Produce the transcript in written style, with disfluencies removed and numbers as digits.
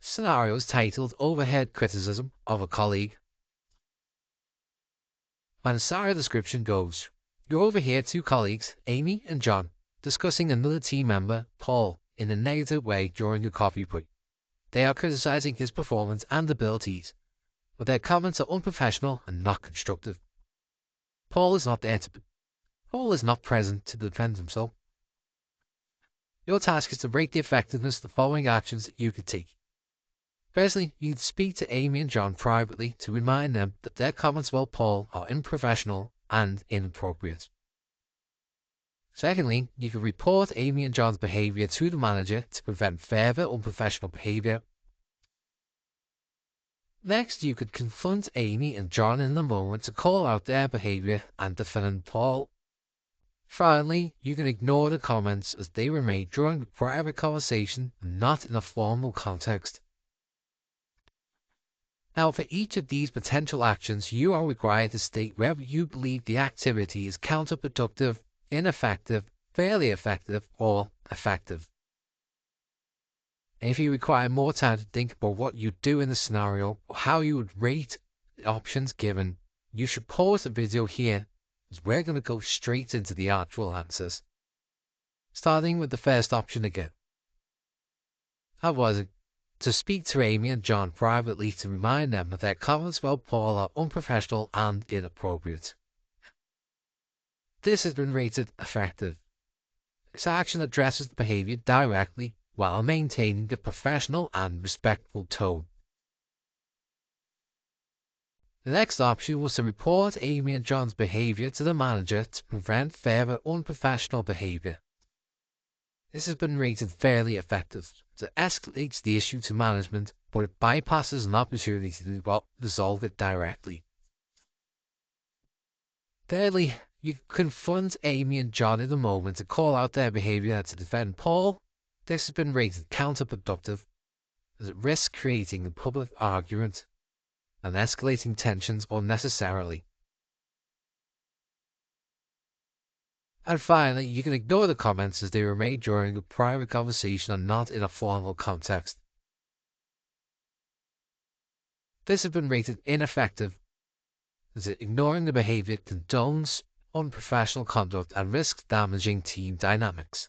Scenarios titled Overheard Criticism of a Colleague. And scenario description goes, you overhear two colleagues, Amy and John, discussing another team member, Paul, in a negative way during a coffee break. They are criticizing his performance and abilities, but their comments are unprofessional and not constructive. Paul is not present to defend himself. Your task is to rate the effectiveness of the following actions that you could take. Firstly, you can speak to Amy and John privately to remind them that their comments about Paul are unprofessional and inappropriate. Secondly, you can report Amy and John's behaviour to the manager to prevent further unprofessional behaviour. Next, you could confront Amy and John in the moment to call out their behaviour and defend Paul. Finally, you can ignore the comments as they were made during a private conversation and not in a formal context. Now, for each of these potential actions, you are required to state whether you believe the activity is counterproductive, ineffective, fairly effective, or effective. If you require more time to think about what you do in the scenario or how you would rate the options given, you should pause the video here, as we're going to go straight into the actual answers. Starting with the first option again. How was it? To speak to Amy and John privately to remind them that their comments about Paul are unprofessional and inappropriate. This has been rated effective. This action addresses the behaviour directly while maintaining a professional and respectful tone. The next option was to report Amy and John's behaviour to the manager to prevent further unprofessional behaviour. This has been rated fairly effective. It escalates the issue to management, but it bypasses an opportunity to resolve it directly. Thirdly, you confront Amy and John in the moment to call out their behaviour to defend Paul. This has been rated counterproductive, as it risks creating a public argument and escalating tensions unnecessarily. And finally, you can ignore the comments as they were made during a private conversation and not in a formal context. This has been rated ineffective, as ignoring the behaviour condones unprofessional conduct and risks damaging team dynamics.